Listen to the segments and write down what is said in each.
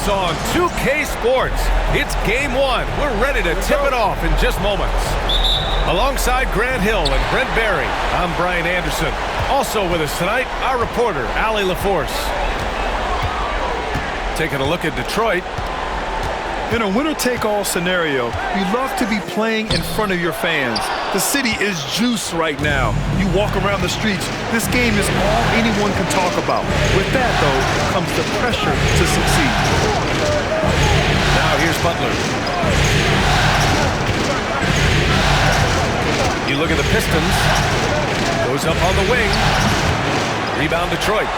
on 2K Sports. It's game one. We're ready to tip it off in just moments. Alongside Grant Hill and Brent Barry, I'm Brian Anderson. Also with us tonight, our reporter, Allie LaForce. Taking a look at Detroit. In a winner-take-all scenario, you love to be playing in front of your fans. The city is juiced right now. You walk around the streets, this game is all anyone can talk about. With that, though, comes the pressure to succeed. Now here's Butler. You look at the Pistons. Goes up on the wing. Rebound Detroit.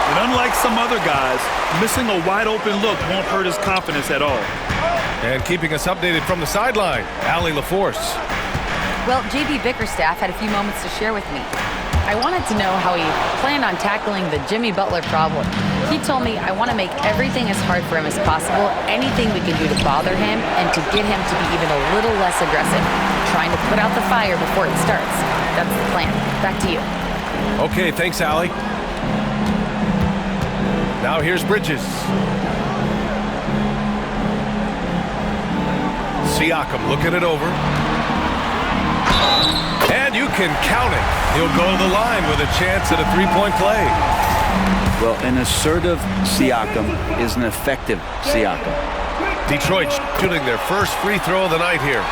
And unlike some other guys, missing a wide-open look won't hurt his confidence at all. And keeping us updated from the sideline, Allie LaForce. Well, JB Bickerstaff had a few moments to share with me. I wanted to know how he planned on tackling the Jimmy Butler problem. He told me, I want to make everything as hard for him as possible, anything we can do to bother him, and to get him to be even a little less aggressive, trying to put out the fire before it starts. That's the plan. Back to you. Okay, thanks, Allie. Now here's Bridges. Siakam looking it over. And you can count it. He'll go to the line with a chance at a three-point play. Well, an assertive Siakam is an effective Siakam. Detroit shooting their first free throw of the night here.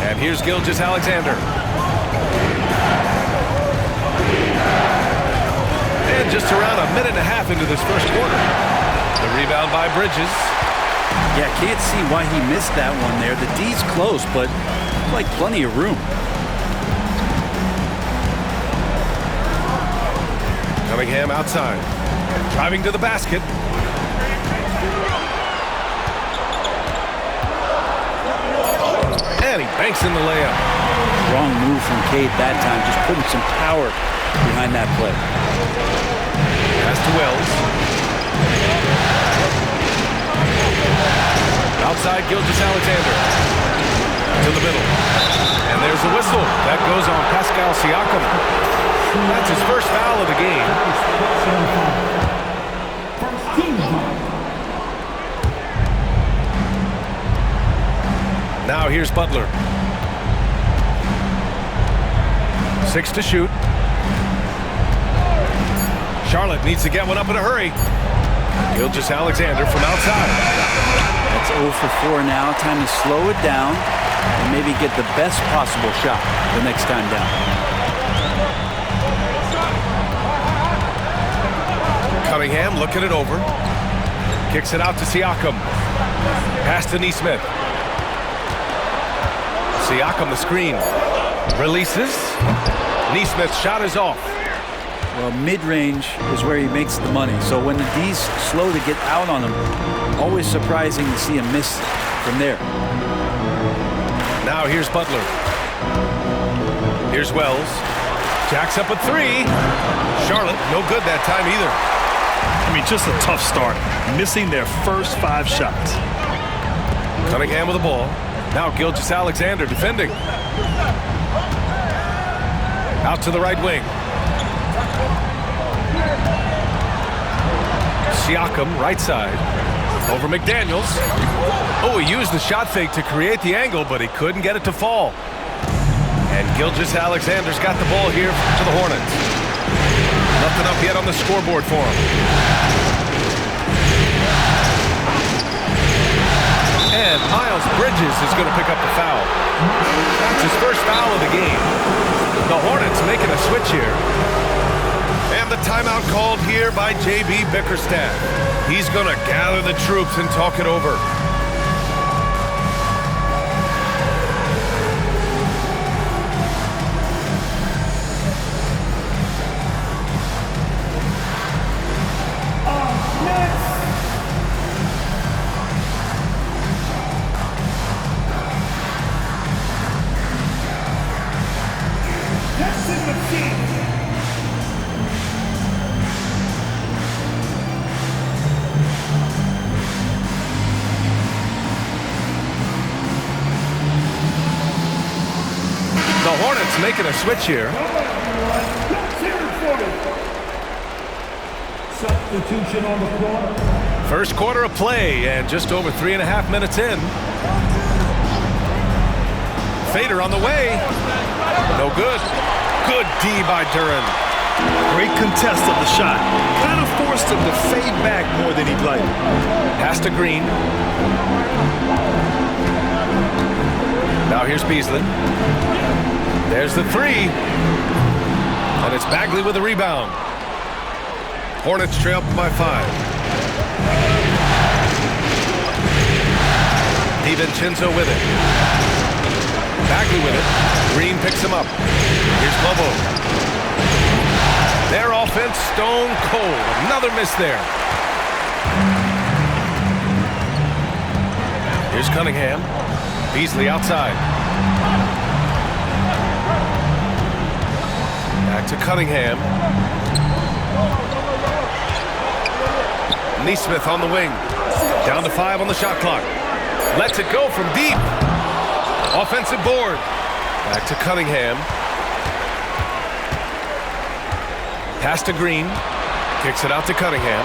And here's Gilgeous-Alexander. And just around a minute and a half into this first quarter. The rebound by Bridges. Yeah, can't see why he missed that one there. The D's close, but like plenty of room. Cunningham outside. Driving to the basket. And he banks in the layup. Wrong move from Cade that time, just putting some power behind that play. Pass to Wells. Outside Gilgeous-Alexander. To the middle. And there's the whistle. That goes on Pascal Siakam. That's his first foul of the game. Now here's Butler. 6 to shoot. Charlotte needs to get one up in a hurry. Gilgeous-Alexander from outside. That's 0 for 4 now. Time to slow it down and maybe get the best possible shot the next time down. Cunningham looking it over. Kicks it out to Siakam. Pass to Nesmith. Siakam the screen. Releases. Nesmith's shot is off. Well, mid-range is where he makes the money. So when the D's slow to get out on him, always surprising to see him miss from there. Now here's Butler. Here's Wells. Jacks up a three. Charlotte, no good that time either. I mean, just a tough start. Missing their first 5 shots. Cunningham with the ball. Now Gilgeous-Alexander defending. Out to the right wing. Siakam, right side. Over McDaniels. Oh, he used the shot fake to create the angle, but he couldn't get it to fall. And Gilgeous-Alexander's got the ball here for the Hornets. Nothing up yet on the scoreboard for him. And Miles Bridges is going to pick up the foul. It's his first foul of the game. The Hornets making a switch here. And the timeout called here by JB Bickerstaff. He's going to gather the troops and talk it over. The Hornets making a switch here. Substitution on the floor. First quarter of play and just over 3.5 minutes in. Fader on the way. No good. Good D by Duren. Great contest of the shot. Kind of forced him to fade back more than he'd like. Pass to Green. Now here's Beasley. There's the three. And it's Bagley with a rebound. Hornets trail by 5. DiVincenzo with it. Bagley with it. Green picks him up. Here's Bobo. Their offense stone cold. Another miss there. Here's Cunningham. Beasley outside. Back to Cunningham. Nesmith on the wing. Down to 5 on the shot clock. Lets it go from deep. Offensive board. Back to Cunningham. Pass to Green. Kicks it out to Cunningham.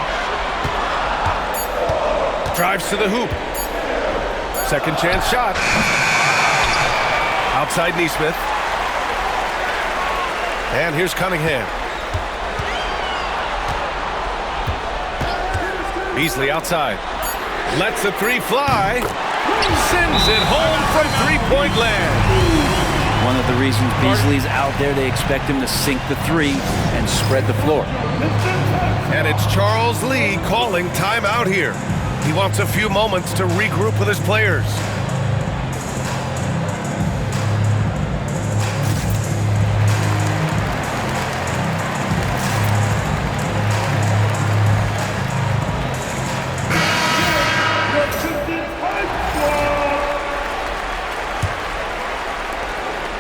Drives to the hoop. Second chance shot. Outside Nesmith. And here's Cunningham. Beasley outside. Lets the three fly. Sends it home from three-point land. One of the reasons Beasley's out there, they expect him to sink the three and spread the floor. And it's Charles Lee calling timeout here. He wants a few moments to regroup with his players.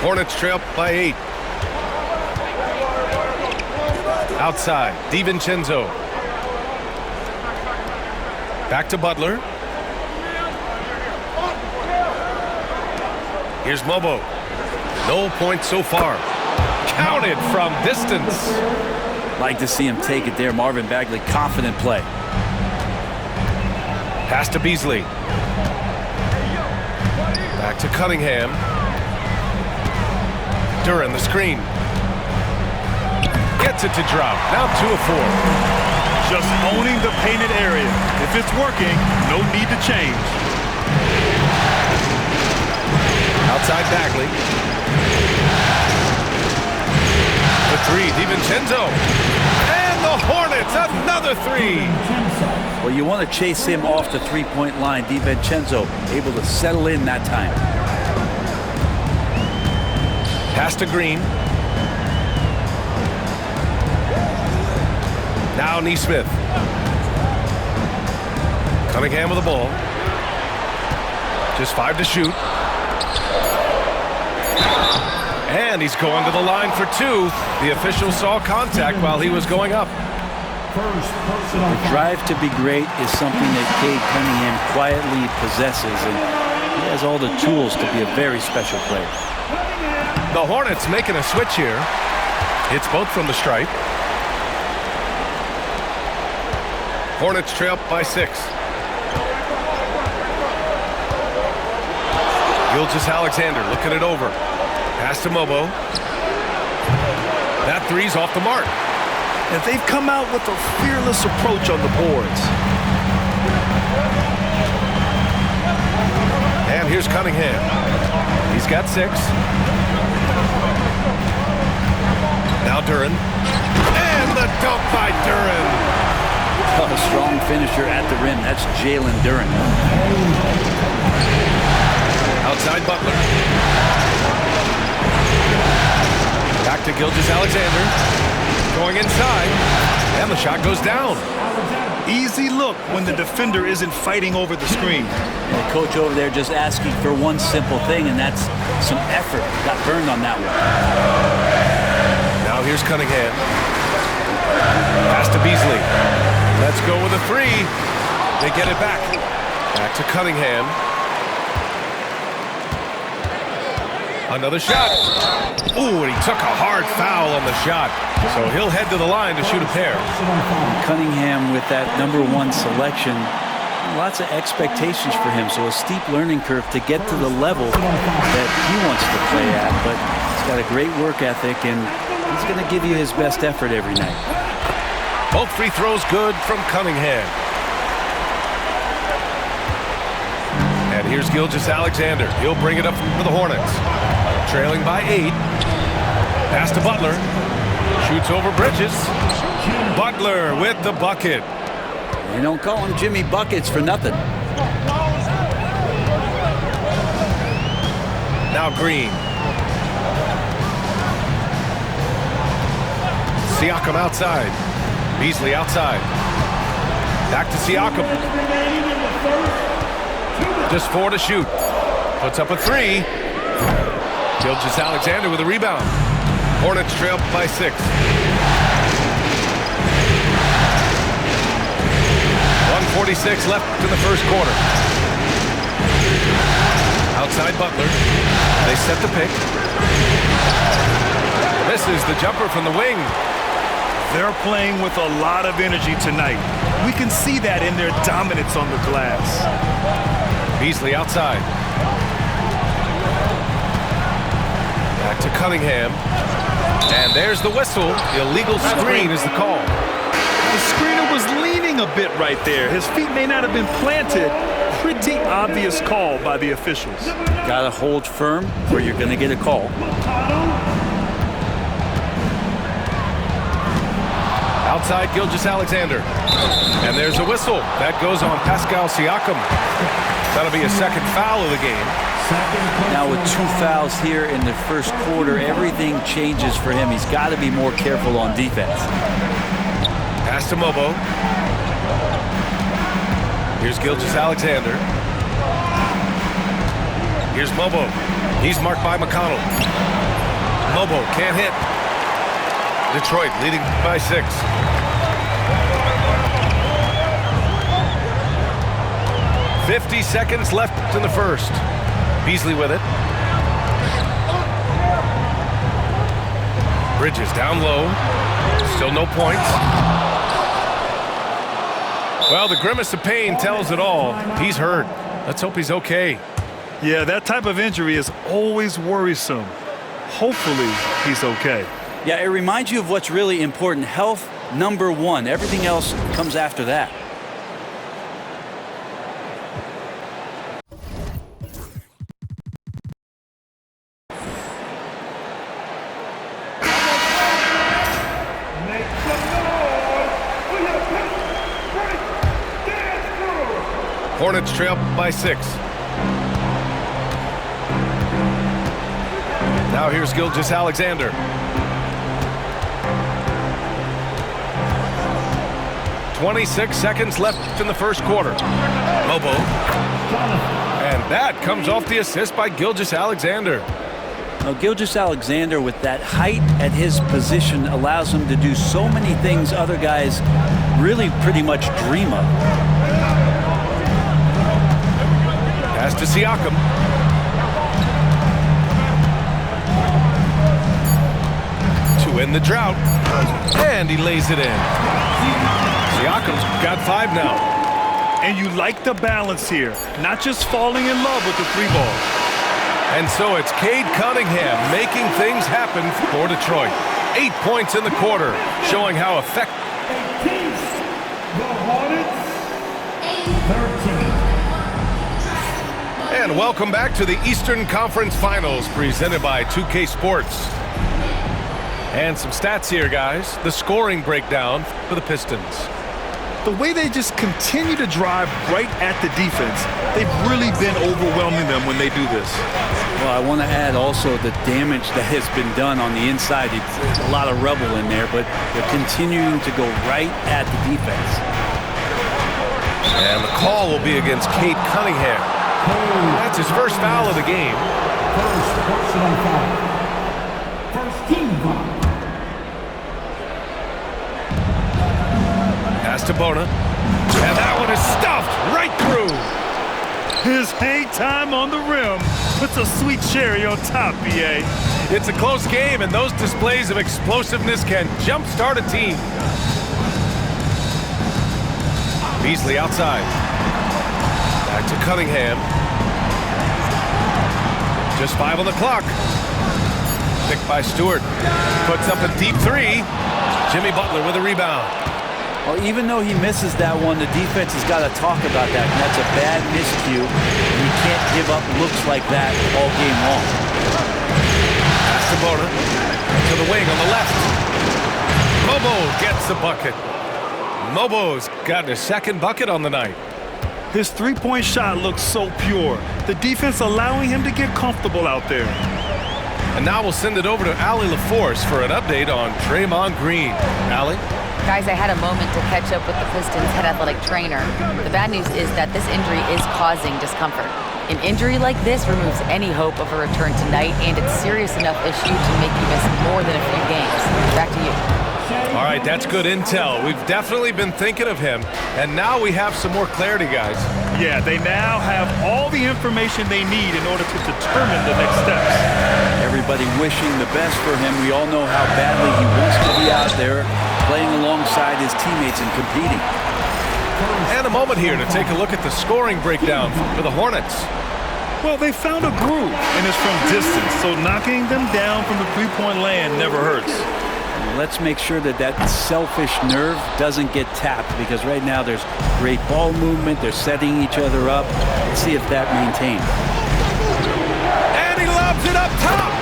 Hornets trail by 8. Outside, DiVincenzo. Back to Butler. Here's Mobo. No points so far. Counted from distance. Like to see him take it there. Marvin Bagley, confident play. Pass to Beasley. Back to Cunningham. Duren the screen. Gets it to drop. Now 2 of 4. Just owning the painted area. If it's working, no need to change. Outside Bagley. The three, DiVincenzo. And the Hornets, another three. Well, you want to chase him off the three-point line. DiVincenzo able to settle in that time. Pass to Green. Now Nesmith. Cunningham with the ball. Just 5 to shoot. And he's going to the line for 2. The official saw contact while he was going up. The drive to be great is something that Cade Cunningham quietly possesses, and he has all the tools to be a very special player. The Hornets making a switch here. Hits both from the stripe. Hornets trail by 6. Gilgeous-Alexander looking it over. Pass to Mobo. That three's off the mark. And they've come out with a fearless approach on the boards. And here's Cunningham. He's got 6. Now Duren. And the dunk by Duren. A strong finisher at the rim. That's Jalen Duren. Outside Butler. Back to Gilgeous-Alexander. Going inside. And the shot goes down. Easy look when the defender isn't fighting over the screen. And the coach over there just asking for one simple thing, and that's some effort. Got burned on that one. Now here's Cunningham. Pass to Beasley. Let's go with a 3. They get it back. Back to Cunningham. Another shot. Ooh, and he took a hard foul on the shot. So he'll head to the line to shoot a pair. Cunningham with that #1 selection. Lots of expectations for him, so a steep learning curve to get to the level that he wants to play at. But he's got a great work ethic, and he's going to give you his best effort every night. Both free throws good from Cunningham. And here's Gilgeous-Alexander. He'll bring it up for the Hornets. Trailing by 8. Pass to Butler. Shoots over Bridges. Butler with the bucket. You don't call him Jimmy Buckets for nothing. Now Green. Siakam outside. Beasley outside. Back to Siakam. Just 4 to shoot. Puts up a 3. Gilgeous-Alexander with a rebound. Hornets trail by 6. 1:46 left in the first quarter. Outside Butler. They set the pick. Misses the jumper from the wing. They're playing with a lot of energy tonight. We can see that in their dominance on the glass. Beasley outside. Back to Cunningham. And there's the whistle. The illegal screen is the call. The screener was leaning a bit right there. His feet may not have been planted. Pretty obvious call by the officials. Got to hold firm or you're going to get a call. Outside Gilgeous-Alexander. And there's a whistle. That goes on Pascal Siakam. That'll be a second foul of the game. Now with 2 fouls here in the first quarter, everything changes for him. He's got to be more careful on defense. Pass to Mobo. Here's Gilgeous-Alexander. Here's Mobo. He's marked by McConnell. Mobo can't hit. Detroit leading by 6. "50 seconds left in the first. Beasley with it. Bridges down low. Still no points. Well, the grimace of pain tells it all. He's hurt. Let's hope he's okay. Yeah, that type of injury is always worrisome. Hopefully, he's okay. Yeah, it reminds you of what's really important. Health, #1. Everything else comes after that. Hornets trail by 6. Now here's Gilgeous-Alexander. "26 seconds left in the first quarter. Mobo. And that comes off the assist by Gilgeous-Alexander. Now, Gilgeous-Alexander, with that height at his position, allows him to do so many things other guys really pretty much dream of. Pass to Siakam. To end the drought. And he lays it in. Siakam's got 5 now. And you like the balance here. Not just falling in love with the 3 ball. And so it's Cade Cunningham making things happen for Detroit. 8 points in the quarter, showing how effective. The Hornets, 13. And welcome back to the Eastern Conference Finals, presented by 2K Sports. And some stats here, guys. The scoring breakdown for the Pistons. The way they just continue to drive right at the defense, they've really been overwhelming them when they do this. Well, I want to add also the damage that has been done on the inside. It's a lot of rubble in there, but they're continuing to go right at the defense. And the call will be against Cade Cunningham. That's his first foul of the game. First personal foul. First team foul. Pass to Bona. And that one is stuffed right through. His hang time on the rim puts a sweet cherry on top, BA. It's a close game, and those displays of explosiveness can jumpstart a team. Beasley outside. Back to Cunningham. Just 5 on the clock. Picked by Stewart. Puts up a deep three. Jimmy Butler with a rebound. Well, even though he misses that one, the defense has got to talk about that. And that's a bad miscue. You can't give up looks like that all game long. Pass to Bona. To the wing on the left. Mobo gets the bucket. Mobo's got his second bucket on the night. His three-point shot looks so pure. The defense allowing him to get comfortable out there. And now we'll send it over to Allie LaForce for an update on Draymond Green. Allie? Guys, I had a moment to catch up with the Pistons head athletic trainer. The bad news is that this injury is causing discomfort. An injury like this removes any hope of a return tonight, and it's serious enough issue to make you miss more than a few games. Back to you. All right, that's good intel. We've definitely been thinking of him, and now we have some more clarity, guys. Yeah, they now have all the information they need in order to determine the next steps. Everybody wishing the best for him. We all know how badly he wants to be out there playing alongside his teammates and competing. And a moment here to take a look at the scoring breakdown for the Hornets. Well, they found a groove, and it's from distance, so knocking them down from the three-point land never hurts. Let's make sure that that selfish nerve doesn't get tapped, because right now there's great ball movement. They're setting each other up. Let's see if that maintains. And he lobs it up top.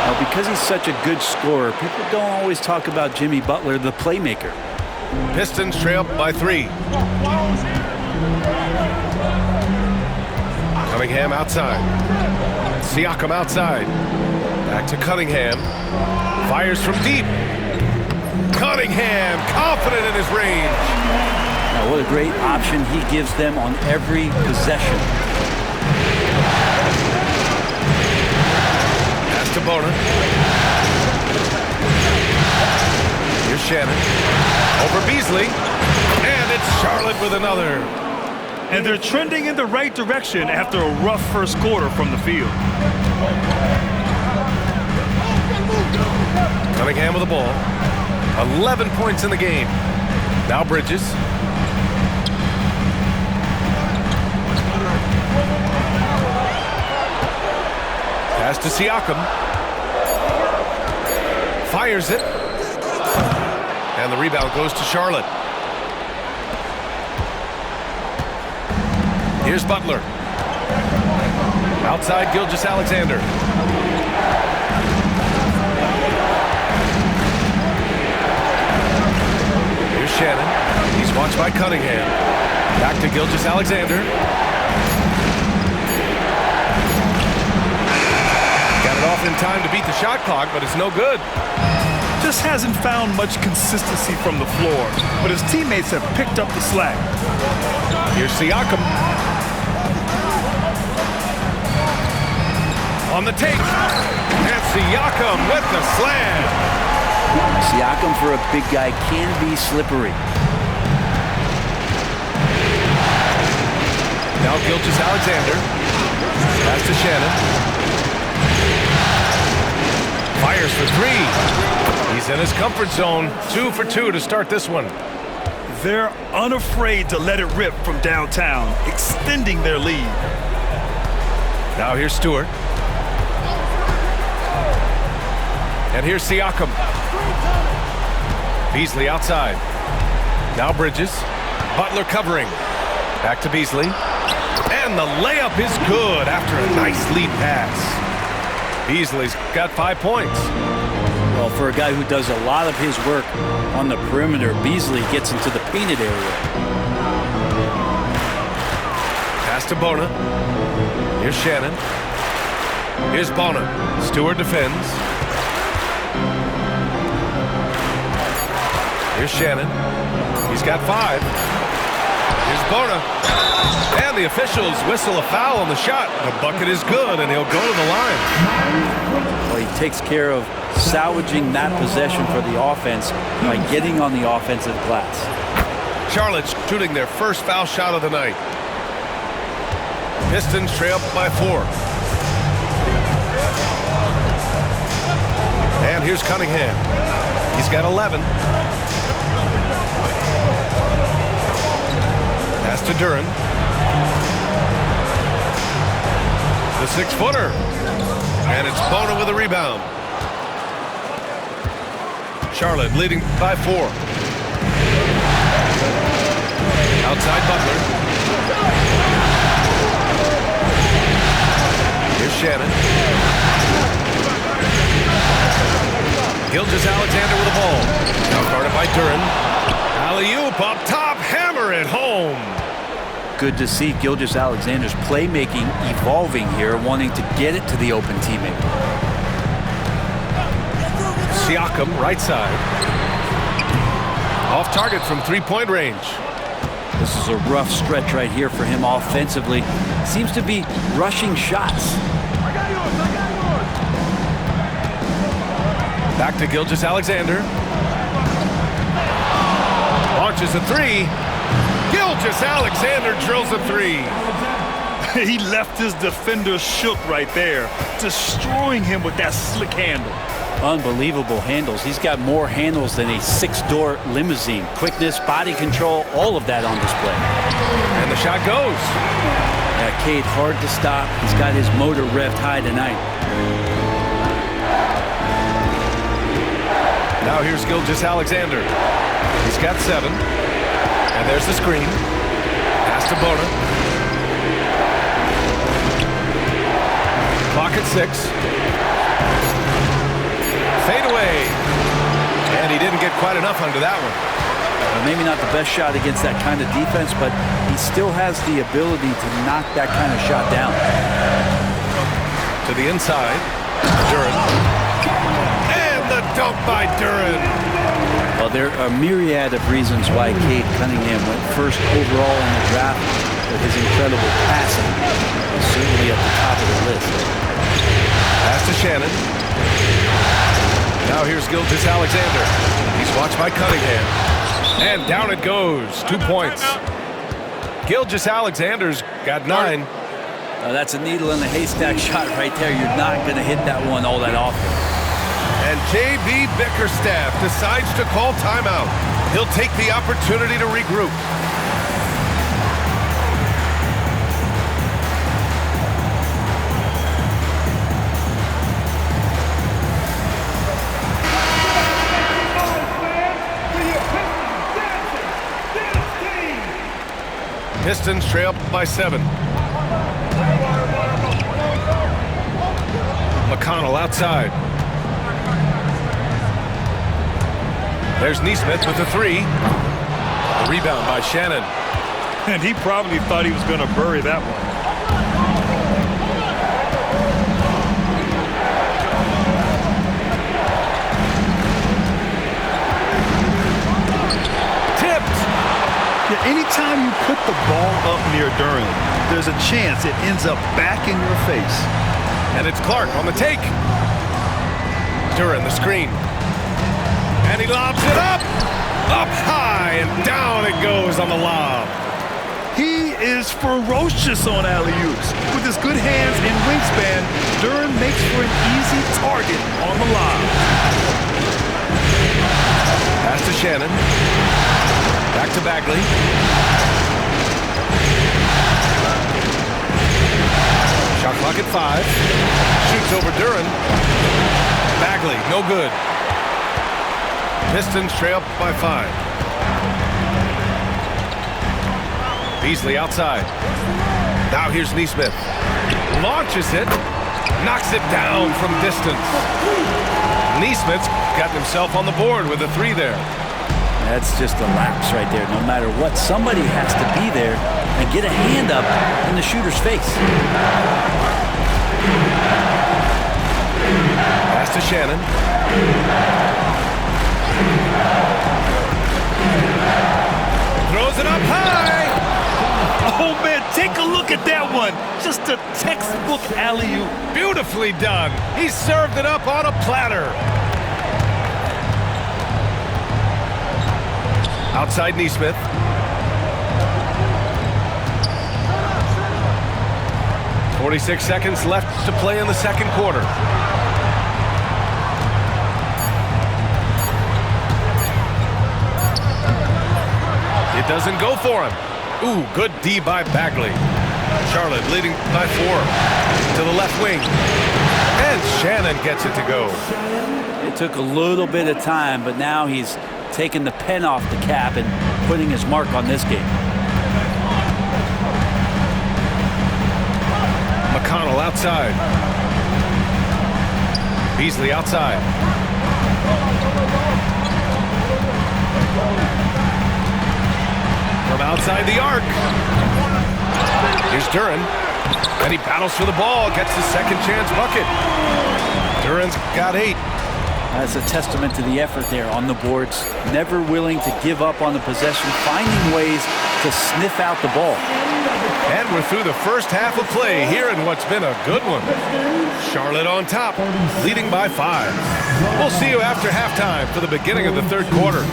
Now, because he's such a good scorer, people don't always talk about Jimmy Butler, the playmaker. Pistons trail by 3. Cunningham outside. Siakam outside. Back to Cunningham. Fires from deep. Cunningham, confident in his range. Now, what a great option he gives them on every possession. Pass to Bona. Here's Shannon. Over Beasley. And it's Charlotte with another. And they're trending in the right direction after a rough first quarter from the field. Cunningham with the ball. 11 points in the game. Now Bridges. Pass to Siakam. Fires it. And the rebound goes to Charlotte. Here's Butler. Outside Gilgeous-Alexander. Here's Shannon. He's watched by Cunningham. Back to Gilgeous-Alexander. Got it off in time to beat the shot clock, but it's no good. Just hasn't found much consistency from the floor, but his teammates have picked up the slack. Here's Siakam. On the take. And Siakam with the slam. Siakam, for a big guy, can be slippery. Now Gilgeous-Alexander. Pass to Shannon. Fires for 3. He's in his comfort zone. 2 for 2 to start this one. They're unafraid to let it rip from downtown, extending their lead. Now here's Stewart. And here's Siakam. Beasley outside. Now Bridges. Butler covering. Back to Beasley. And the layup is good after a nice lead pass. Beasley's got 5 points. Well, for a guy who does a lot of his work on the perimeter, Beasley gets into the painted area. Pass to Bona. Here's Shannon. Here's Bona. Stewart defends. Here's Shannon. He's got 5. Here's Bona. And the officials whistle a foul on the shot. The bucket is good, and he'll go to the line. Well, he takes care of salvaging that possession for the offense by getting on the offensive glass. Charlotte's shooting their first foul shot of the night. Pistons trail by 4. And here's Cunningham. He's got 11. Pass to Duran. The 6-footer. And it's Bona with a rebound. Charlotte leading by 4. Outside Butler. Here's Shannon. Gilgeous-Alexander with the ball. Now guarded by Duran. Alley-oop up top. Hammer it home. Good to see Gilgeous-Alexander's playmaking evolving here, wanting to get it to the open teammate. Siakam, right side. Off target from three-point range. This is a rough stretch right here for him offensively. Seems to be rushing shots. Back to Gilgeous-Alexander. Launches a 3. Gilgeous-Alexander drills a 3. He left his defender shook right there, destroying him with that slick handle. Unbelievable handles. He's got more handles than a 6-door limousine. Quickness, body control, all of that on display. And the shot goes. Yeah, Cade, hard to stop. He's got his motor revved high tonight. Now here's Gilgeous-Alexander. He's got 7. And there's the screen. Pass to Bona. Clock at 6. Fade away. And he didn't get quite enough under that one. Well, maybe not the best shot against that kind of defense, but he still has the ability to knock that kind of shot down. To the inside. Duran. And the dunk by Duran. Well, there are a myriad of reasons why Cade Cunningham went first overall in the draft, but his incredible passing is certainly at the top of the list. Pass to Shannon. Now here's Gilgeous-Alexander. He's watched by Cunningham. And down it goes. 2 points. Gilgeous-Alexander's got 9. That's a needle in the haystack shot right there. You're not going to hit that one all that often. And J.B. Bickerstaff decides to call timeout. He'll take the opportunity to regroup. Pistons trail by 7. McConnell outside. There's Neesmith with the 3. A rebound by Shannon. And he probably thought he was going to bury that one. Tipped. Yeah, anytime you put the ball up near Duran, there's a chance it ends up back in your face. And it's Clark on the take. Duran the screen. And he lobs it up high, and down it goes on the lob. He is ferocious on alley-oops. With his good hands and wingspan, Duran makes for an easy target on the lob. Pass to Shannon. Back to Bagley. Shot clock at 5. Shoots over Duran. Bagley, no good. Pistons trail by 5. Beasley outside. Now here's Neesmith. Launches it. Knocks it down from distance. Neesmith's gotten himself on the board with a 3 there. That's just a lapse right there. No matter what, somebody has to be there and get a hand up in the shooter's face. Pass to Shannon. Throws it up high. Oh, man, take a look at that one. Just a textbook alley-oop. Beautifully done. He served it up on a platter. Outside Neesmith. 46 seconds left to play in the second quarter. It doesn't go for him. Ooh, good D by Bagley. Charlotte leading by 4 to the left wing. And Shannon gets it to go. It took a little bit of time, but now he's taking the pen off the cap and putting his mark on this game. McConnell outside. Beasley outside. From outside the arc. Here's Duran. And he battles for the ball. Gets the second chance bucket. Duran's got 8. That's a testament to the effort there on the boards. Never willing to give up on the possession. Finding ways to sniff out the ball. And we're through the first half of play here in what's been a good one. Charlotte on top, leading by 5. We'll see you after halftime for the beginning of the third quarter.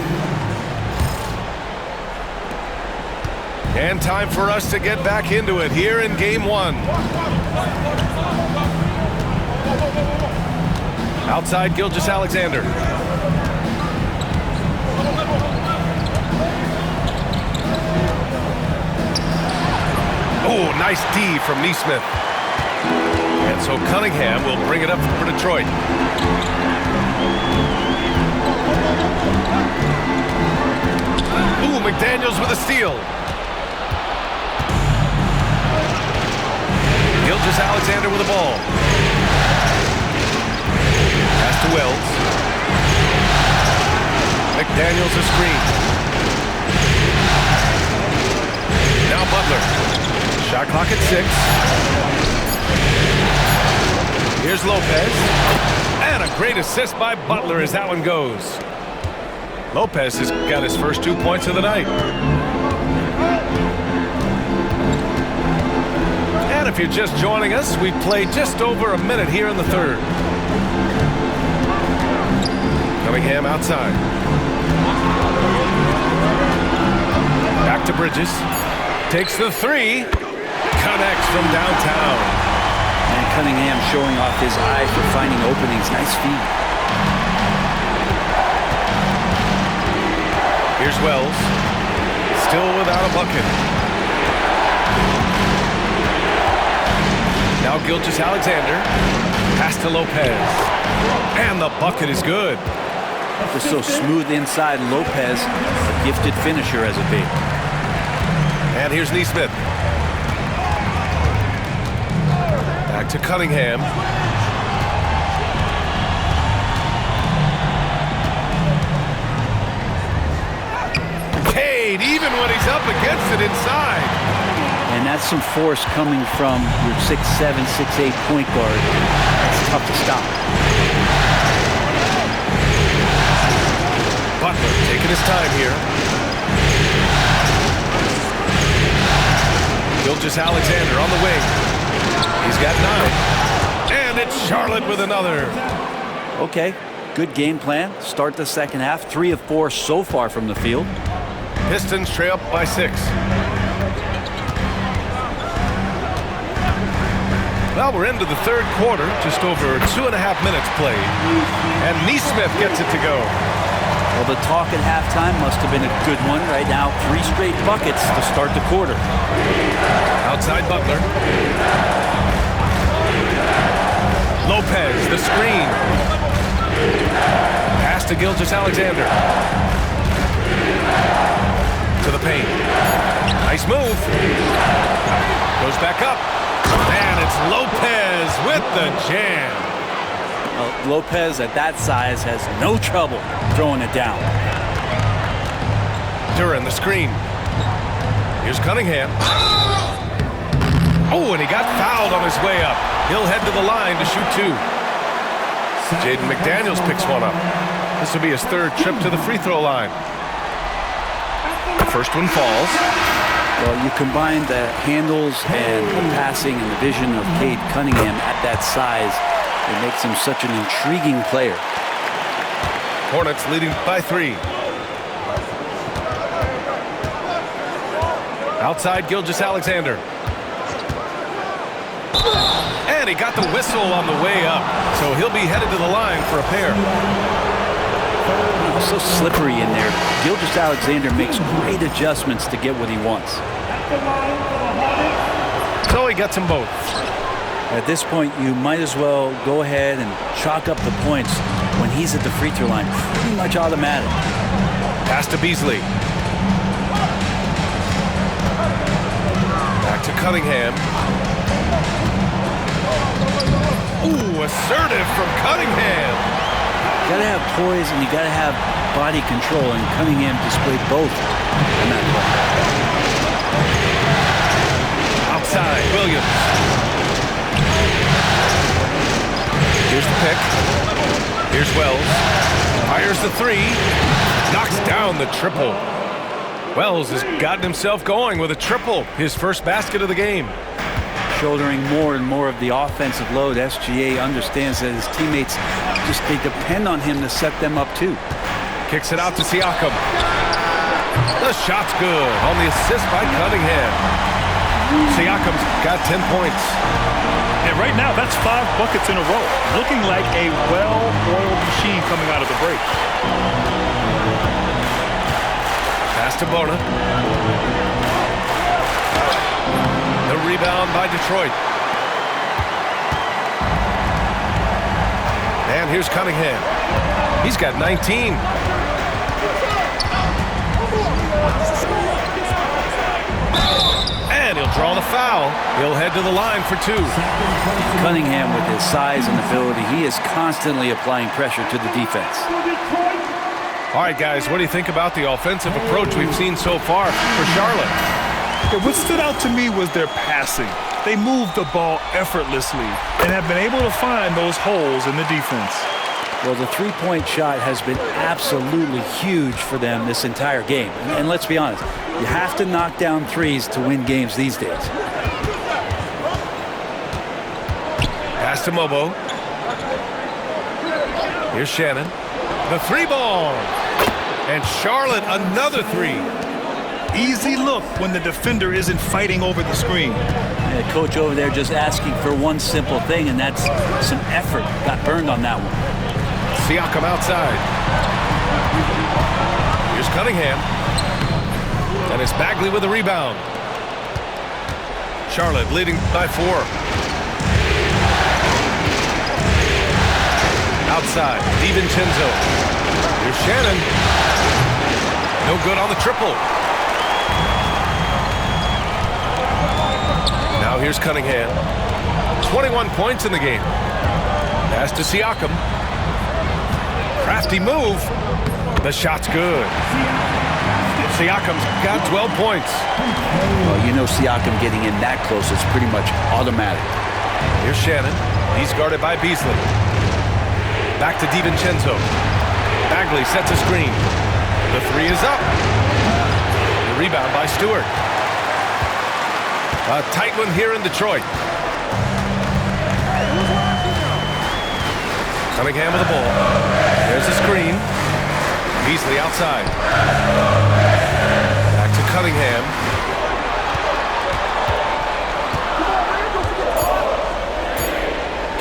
And time for us to get back into it here in game 1. Outside Gilgeous-Alexander. Oh, nice D from Neesmith. And so Cunningham will bring it up for Detroit. Ooh, McDaniels with a steal. Gilgeous-Alexander with the ball. Pass to Wells. McDaniels a screen. Now Butler. Shot clock at 6. Here's Lopez. And a great assist by Butler as that one goes. Lopez has got his first 2 points of the night. And if you're just joining us, we've played just over a minute here in the third. Cunningham outside. Back to Bridges. Takes the 3. Connects from downtown. And Cunningham showing off his eye for finding openings. Nice feed. Here's Wells. Still without a bucket. Now Gilgeous-Alexander. Pass to Lopez. And the bucket is good. Just so smooth inside. Lopez, a gifted finisher as a big. And here's Neesmith. Back to Cunningham. Cade, even when he's up against it inside. And that's some force coming from your 6'7", 6'8" point guard. It's tough to stop. Butler taking his time here. Gilgeous-Alexander on the wing. He's got 9. And it's Charlotte with another. Okay, good game plan. Start the second half. 3 of 4 so far from the field. Pistons trail up by 6. Well, we're into the third quarter. Just over 2.5 minutes played. And Neesmith gets it to go. Well, the talk at halftime must have been a good one. Right now, 3 straight buckets to start the quarter. Outside Butler. Lopez, the screen. Pass to Gilgeous-Alexander. To the paint. Nice move. Goes back up. And it's Lopez with the jam. Lopez at that size has no trouble throwing it down. Duran, the screen. Here's Cunningham. Oh, and he got fouled on his way up. He'll head to the line to shoot 2. Jaden McDaniels picks one up. This will be his 3rd trip to the free throw line. The first one falls. Well, you combine the handles and the passing and the vision of Cade Cunningham at that size. It makes him such an intriguing player. Hornets leading by 3. Outside Gilgeous-Alexander. And he got the whistle on the way up, so he'll be headed to the line for a pair. So slippery in there. Gilgeous-Alexander makes great adjustments to get what he wants. So he gets them both. At this point, you might as well go ahead and chalk up the points when he's at the free throw line. Pretty much automatic. Pass to Beasley. Back to Cunningham. Ooh, assertive from Cunningham. You gotta have poise and you gotta have body control, and Cunningham displayed both in that play. Outside, Williams. Here's the pick. Here's Wells. Fires the three. Knocks down the triple. Wells has gotten himself going with a triple. His first basket of the game. Shouldering more and more of the offensive load, SGA understands that his teammates they depend on him to set them up too. Kicks it out to Siakam. The shot's good on the assist by Cunningham. Siakam's got 10 points. And right now, that's 5 buckets in a row. Looking like a well-oiled machine coming out of the break. Pass to Bona. The rebound by Detroit. And here's Cunningham. He's got 19. And he'll draw the foul. He'll head to the line for 2. Cunningham, with his size and ability, he is constantly applying pressure to the defense. All right, guys, what do you think about the offensive approach we've seen so far for Charlotte? What stood out to me was their passing. They moved the ball effortlessly and have been able to find those holes in the defense. Well, the three-point shot has been absolutely huge for them this entire game. And let's be honest, you have to knock down threes to win games these days. Pass to Mobo. Here's Shannon. The 3-ball. And Charlotte, another 3. Easy look when the defender isn't fighting over the screen. And the coach over there just asking for one simple thing, and that's some effort. Got burned on that one. Siakam outside. Here's Cunningham. And it's Bagley with the rebound. Charlotte leading by 4. Outside, DiVincenzo. Here's Shannon. No good on the triple. Now here's Cunningham. 21 points in the game. Pass to Siakam. Crafty move. The shot's good. Siakam's got 12 points. Well, you know Siakam getting in that close is pretty much automatic. Here's Shannon. He's guarded by Beasley. Back to DiVincenzo. Bagley sets a screen. The 3 is up. The rebound by Stewart. A tight one here in Detroit. Cunningham with the ball. There's the screen. Beasley outside. Back to Cunningham.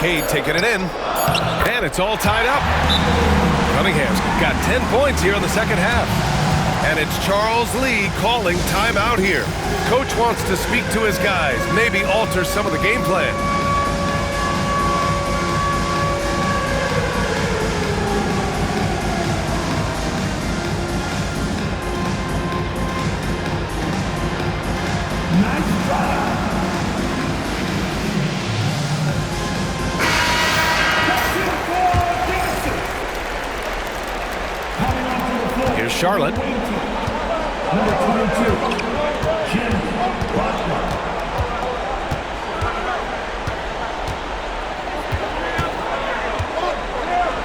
Cade taking it in. And it's all tied up. Cunningham's got 10 points here in the second half. And it's Charles Lee calling timeout here. Coach wants to speak to his guys, maybe alter some of the game plan. Here's Charlotte. Number 22, Jim Butler.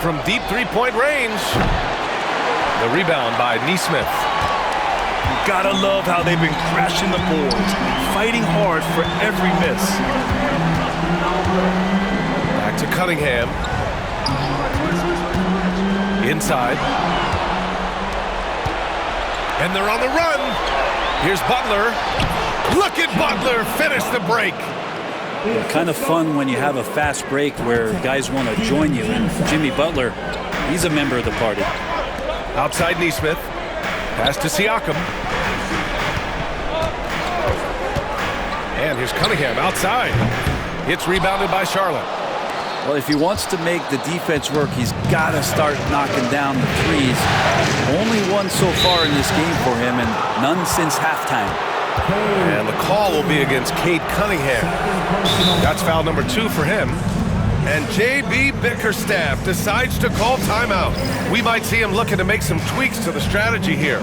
From deep three-point range. The rebound by Nesmith. You gotta love how they've been crashing the boards, fighting hard for every miss. Back to Cunningham. Inside. And they're on the run. Here's Butler. Look at Butler finish the break. Kind of fun when you have a fast break where guys want to join you. And Jimmy Butler, he's a member of the party. Outside Neesmith. Pass to Siakam. And here's Cunningham outside. It's rebounded by Charlotte. Well, if he wants to make the defense work, he's got to start knocking down the threes. Only one so far in this game for him, and none since halftime. And the call will be against Cade Cunningham. That's foul number 2 for him. And J.B. Bickerstaff decides to call timeout. We might see him looking to make some tweaks to the strategy here.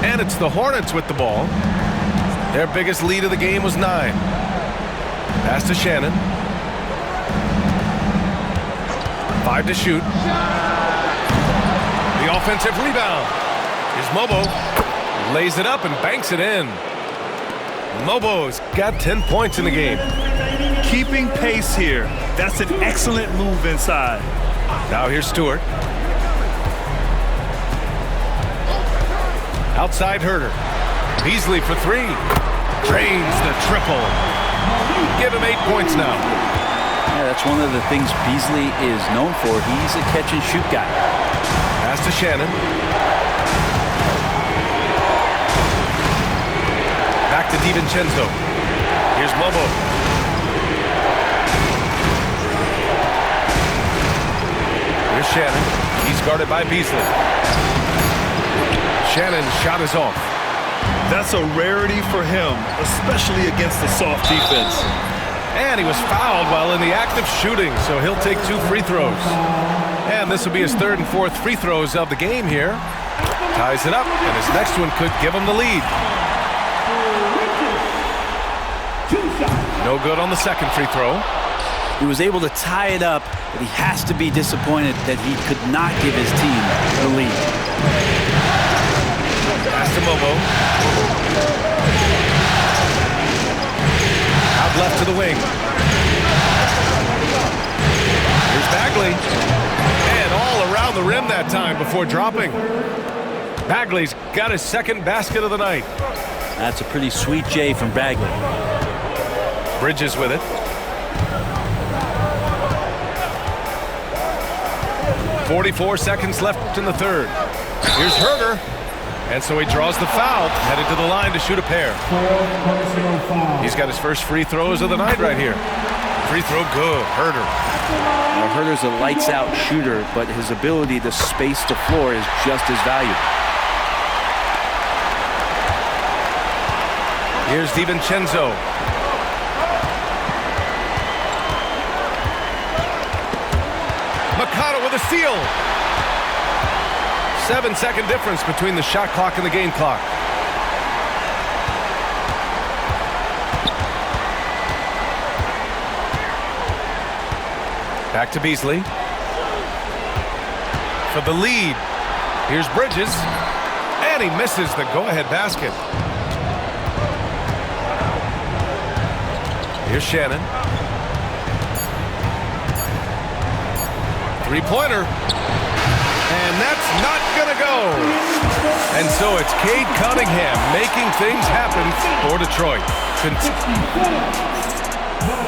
And it's the Hornets with the ball. Their biggest lead of the game was 9. Pass to Shannon. 5 to shoot. The offensive rebound. Here's Mobo. Lays it up and banks it in. Mobo's got 10 points in the game. Keeping pace here. That's an excellent move inside. Now here's Stewart. Outside Herter. Beasley for 3. Drains the triple. Give him 8 points now. Yeah, that's one of the things Beasley is known for. He's a catch-and-shoot guy. Pass to Shannon. Back to DiVincenzo. Here's Mobo. Here's Shannon. He's guarded by Beasley. Shannon's shot is off. That's a rarity for him, especially against the soft defense. And he was fouled while in the act of shooting, so he'll take 2 free throws. And this will be his 3rd and 4th free throws of the game here. Ties it up, and his next one could give him the lead. No good on the second free throw. He was able to tie it up, but he has to be disappointed that he could not give his team the lead. Pass to Mobo. Out left to the wing. Here's Bagley. And all around the rim that time before dropping. Bagley's got his 2nd basket of the night. That's a pretty sweet J from Bagley. Bridges with it. 44 seconds left in the 3rd. Here's Herter. And so he draws the foul, headed to the line to shoot a pair. He's got his first free throws of the night right here. Free throw good, Herter. Now, Herter's a lights-out shooter, but his ability to space the floor is just as valuable. Here's DiVincenzo. Mikata with a steal. 7-second difference between the shot clock and the game clock. Back to Beasley. For the lead. Here's Bridges. And he misses the go-ahead basket. Here's Shannon. Three-pointer. And that's not going to go. And so it's Cade Cunningham making things happen for Detroit. The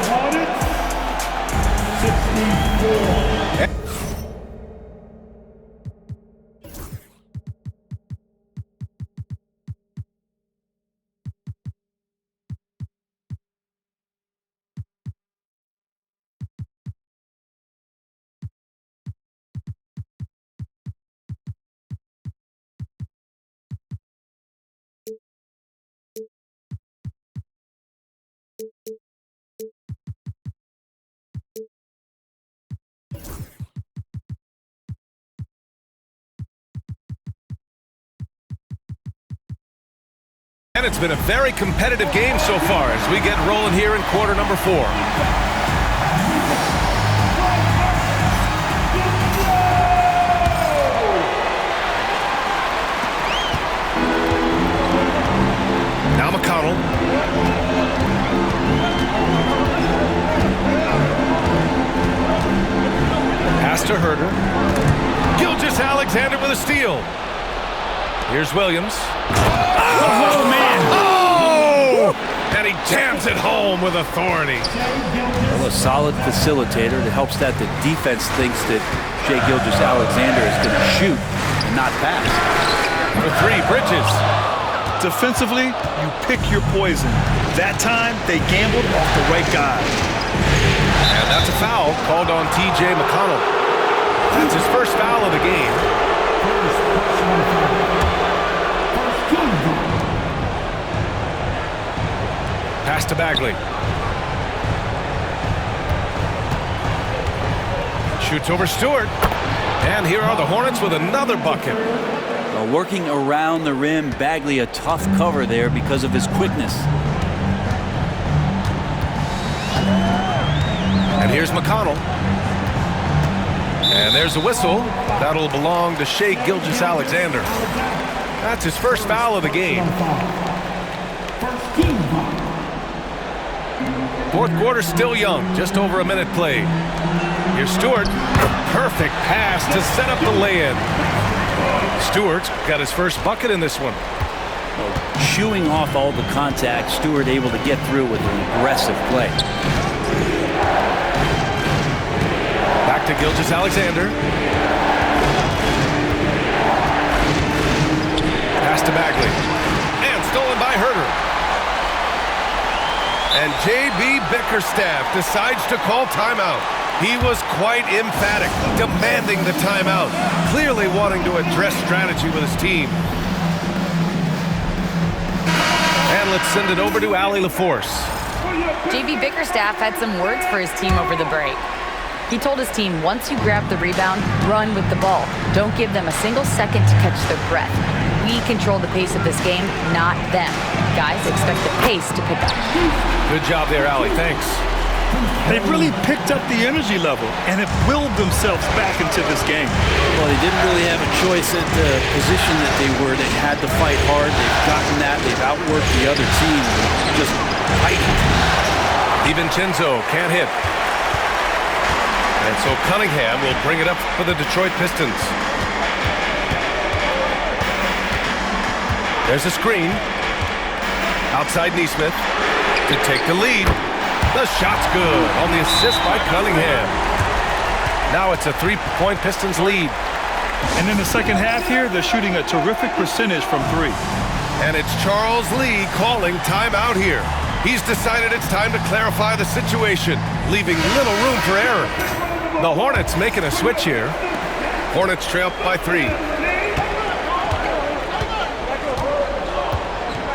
Hornets, 64. And it's been a very competitive game so far as we get rolling here in quarter number 4. Now Now McConnell. Pass to Herter. Gilgeous-Alexander with a steal. Here's Williams. Oh, man. Oh! And he jams it home with authority. Well, a solid facilitator. It helps that the defense thinks that Shai Gilgeous-Alexander is going to shoot and not pass. For three, Bridges. Defensively, you pick your poison. That time, they gambled off the right guy. And that's a foul called on T.J. McConnell. That's his first foul of the game. Pass to Bagley. Shoots over Stewart. And here are the Hornets with another bucket. Working around the rim, Bagley a tough cover there because of his quickness. And here's McConnell. And there's a whistle. That'll belong to Shai Gilgeous-Alexander. That's his first foul of the game. Fourth quarter still young, just over a minute played. Here's Stewart. Perfect pass to set up the lay-in. Stewart's got his first bucket in this one. Chewing off all the contact, Stewart able to get through with an aggressive play. Back to Gilgeous-Alexander. Pass to Bagley. And stolen by Herter. And J.B. Bickerstaff decides to call timeout. He was quite emphatic, demanding the timeout, clearly wanting to address strategy with his team. And let's send it over to Allie LaForce. J.B. Bickerstaff had some words for his team over the break. He told his team, once you grab the rebound, run with the ball. Don't give them a single second to catch their breath. We control the pace of this game, not them. Guys, expect the pace to pick up. Good job there, Allie. Thanks. They've really picked up the energy level and have willed themselves back into this game. Well, they didn't really have a choice at the position that they were. They had to fight hard. They've gotten that. They've outworked the other team. Just fighting. DiVincenzo can't hit. And so Cunningham will bring it up for the Detroit Pistons. There's a screen. Outside Neesmith to take the lead. The shot's good on the assist by Cunningham. Now it's a three-point Pistons lead. And in the second half here, they're shooting a terrific percentage from three. And it's Charles Lee calling timeout here. He's decided it's time to clarify the situation, leaving little room for error. The Hornets making a switch here. Hornets trail by 3.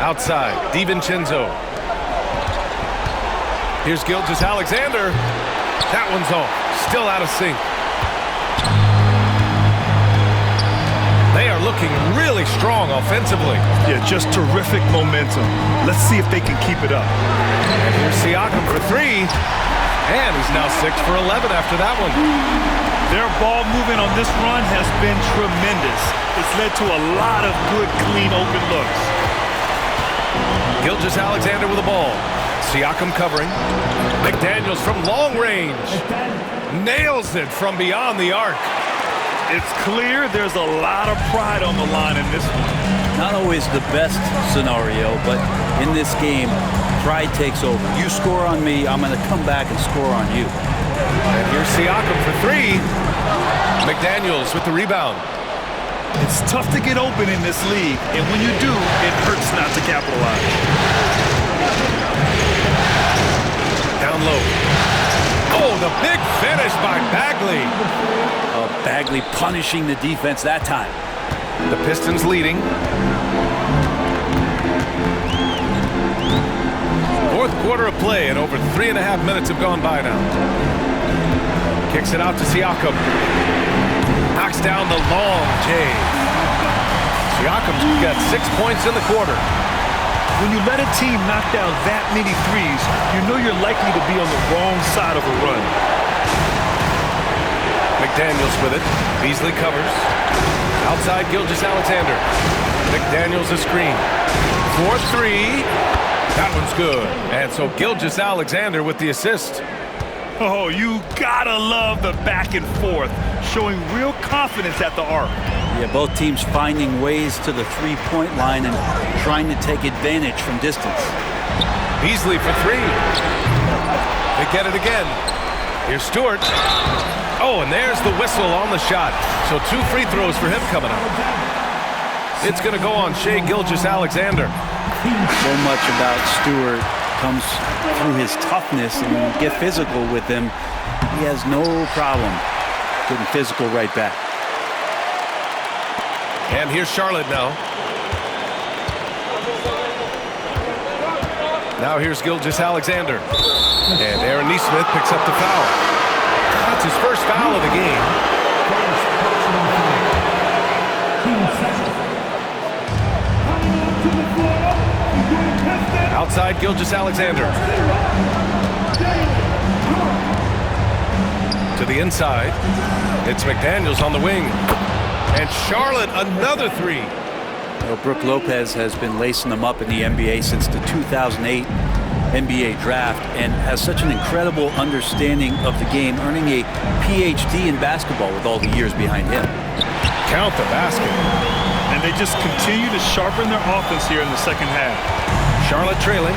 Outside, DiVincenzo. Here's Gilgeous-Alexander. That one's off. Still out of sync. They are looking really strong offensively. Yeah, just terrific momentum. Let's see if they can keep it up. And here's Siakam for 3. And he's now 6 for 11 after that one. Their ball movement on this run has been tremendous. It's led to a lot of good, clean, open looks. Gilgeous-Alexander with the ball. Siakam covering. McDaniels from long range. Nails it from beyond the arc. It's clear there's a lot of pride on the line in this one. Not always the best scenario, but in this game, pride takes over. You score on me, I'm going to come back and score on you. And here's Siakam for 3. McDaniels with the rebound. It's tough to get open in this league, and when you do, it hurts not to capitalize. Down low. Oh, the big finish by Bagley. Bagley punishing the defense that time. The Pistons leading. Fourth quarter of play, and over 3.5 minutes have gone by now. Kicks it out to Siakam. Knocks down the long J. Siakam's got 6 points in the quarter. When you let a team knock down that many threes, you know you're likely to be on the wrong side of a run. McDaniels with it. Beasley covers. Outside Gilgeous-Alexander. McDaniels a screen. 4-3. That one's good. And so Gilgeous-Alexander with the assist. Oh, you gotta love the back and forth, showing real confidence at the arc. Yeah, both teams finding ways to the three-point line and trying to take advantage from distance. Beasley for three. They get it again. Here's Stewart. Oh, and there's the whistle on the shot. So 2 free throws for him coming up. It's going to go on Shai Gilgeous-Alexander. So much about Stewart comes through his toughness, and when you get physical with him, he has no problem getting physical right back. And here's Charlotte now. Now here's Gilgeous-Alexander. And Aaron Nesmith picks up the foul. That's his first foul of the game. Outside Gilgeous-Alexander. To the inside. It's McDaniels on the wing. And Charlotte, another three. Well, Brook Lopez has been lacing them up in the NBA since the 2008 NBA draft and has such an incredible understanding of the game, earning a PhD in basketball with all the years behind him. Count the basket. And they just continue to sharpen their offense here in the second half. Charlotte trailing.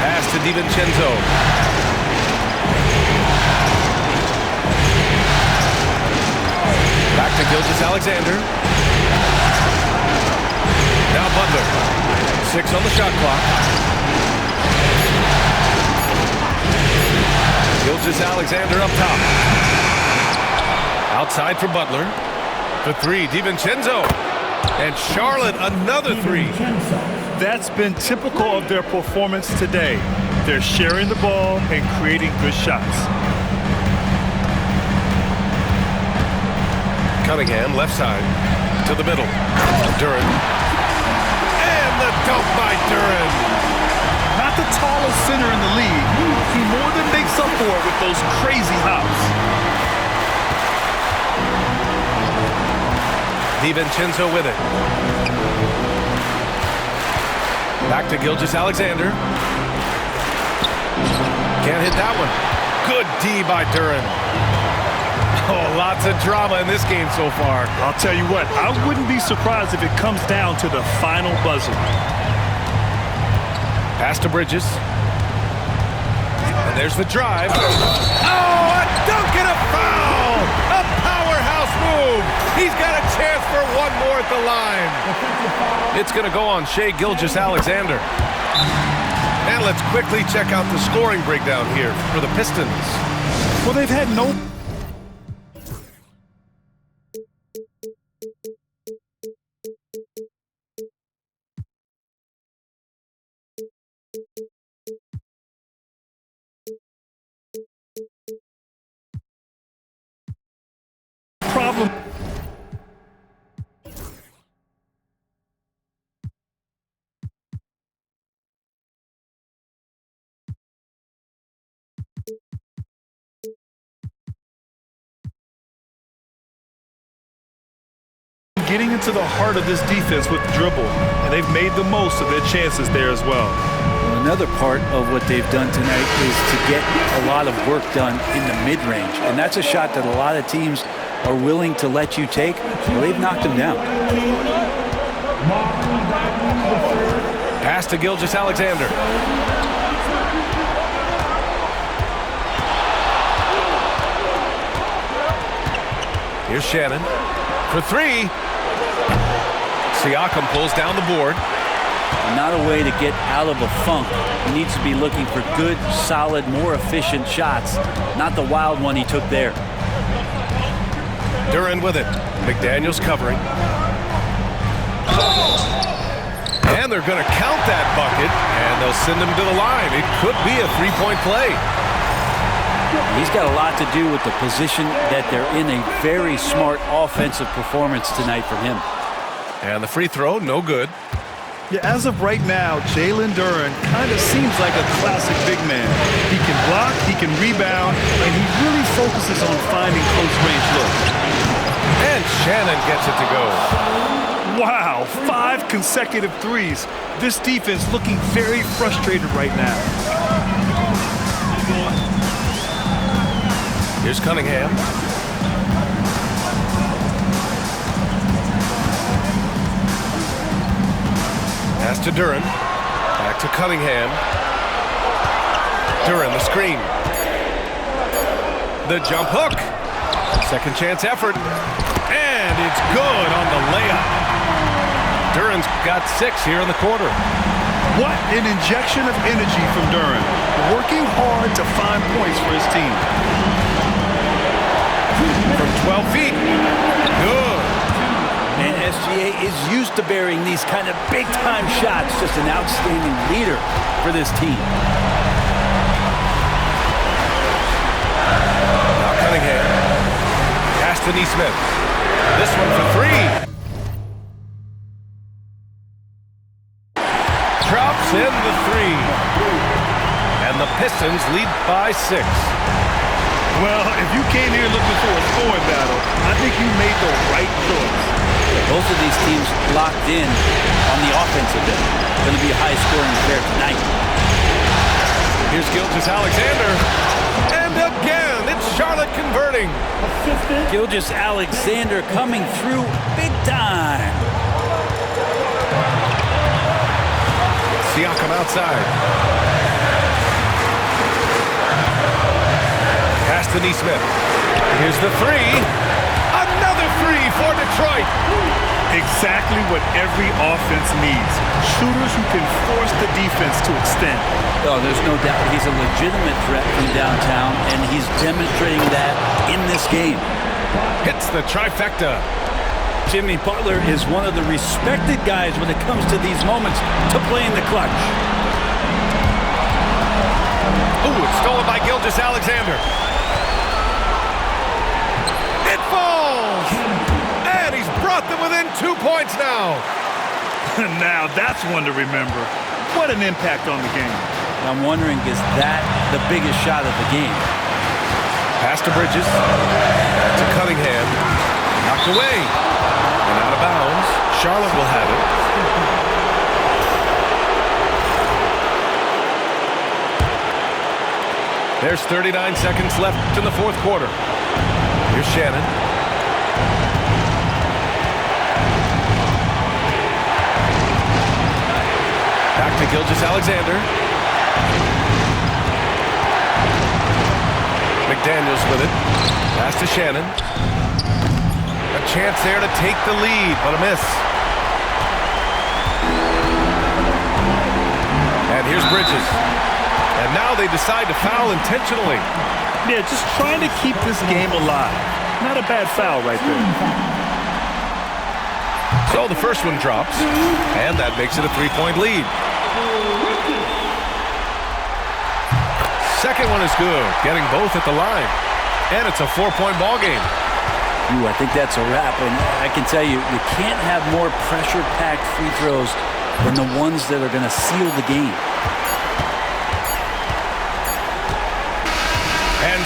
Pass to DiVincenzo. Back to Gilgeous-Alexander. Now Butler. 6 on the shot clock. Gilgeous-Alexander up top. Outside for Butler. The three, DiVincenzo. And Charlotte, another three. That's been typical of their performance today. They're sharing the ball and creating good shots. Cunningham, left side, to the middle. Duren. And the dunk by Duren. Not the tallest center in the league. He more than makes up for it with those crazy hops. DiVincenzo with it. Back to Gilgeous-Alexander. Can't hit that one. Good D by Duren. Oh, lots of drama in this game so far. I'll tell you what, I wouldn't be surprised if it comes down to the final buzzer. Pass to Bridges. And there's the drive. Oh, a dunk and a foul! A powerhouse move! He's got a chance for one more at the line. It's going to go on Shai Gilgeous-Alexander. And let's quickly check out the scoring breakdown here for the Pistons. Well, they've had no problem. Getting into the heart of this defense with dribble, and they've made the most of their chances there as well. Another part of what they've done tonight is to get a lot of work done in the mid-range, and that's a shot that a lot of teams are willing to let you take. Well, they've knocked them down. Pass to Gilgeous-Alexander. Here's Shannon for three. Siakam pulls down the board. Not a way to get out of a funk. He needs to be looking for good, solid, more efficient shots, not the wild one he took there. Duren with it. McDaniels covering. And they're going to count that bucket, and they'll send him to the line. It could be a three-point play. He's got a lot to do with the position that they're in. A very smart offensive performance tonight from him. And the free throw, no good. Yeah, as of right now, Jalen Duren kind of seems like a classic big man. He can block, he can rebound, and he really focuses on finding close-range looks. And Shannon gets it to go. Wow, 5 consecutive threes. This defense looking very frustrated right now. Here's Cunningham. Pass to Duren. Back to Cunningham. Duren, the screen. The jump hook. Second chance effort. And it's good on the layup. Duren's got 6 here in the quarter. What an injection of energy from Duren. Working hard to find points for his team. From 12 feet. Good. And SGA is used to burying these kind of big-time shots. Just an outstanding leader for this team. Now Cunningham. Pass to Neesmith. This one for 3. Drops in the 3. And the Pistons lead by 6. Well, if you came here looking for a scoring battle, I think you made the right choice. Both of these teams locked in on the offensive end. Going to be a high-scoring affair tonight. Here's Gilgeous-Alexander. And again, it's Charlotte converting. Gilgeous-Alexander coming through big time. Siakam outside. Pass to Neesmith. Here's the 3. Another 3 for Detroit. Exactly what every offense needs. Shooters who can force the defense to extend. Oh, there's no doubt he's a legitimate threat from downtown, and he's demonstrating that in this game. Hits the trifecta. Jimmy Butler is one of the respected guys when it comes to these moments to play in the clutch. Ooh, it's stolen by Gilgeous-Alexander. It falls! And he's brought them within 2 points now. Now that's one to remember. What an impact on the game. I'm wondering, is that the biggest shot of the game? Pass to Bridges. Back to Cunningham. Knocked away. And out of bounds. Charlotte will have it. There's 39 seconds left in the fourth quarter. Here's Shannon. Back to Gilgeous-Alexander. McDaniels with it. Pass to Shannon. A chance there to take the lead, but a miss. And here's Bridges. And now they decide to foul intentionally. Yeah, just trying to keep this game alive. Not a bad foul right there. So the first one drops, and that makes it a 3-point lead. Second one is good, getting both at the line. And it's a 4-point ball game. Ooh, I think that's a wrap, and I can tell you, you can't have more pressure-packed free throws than the ones that are going to seal the game.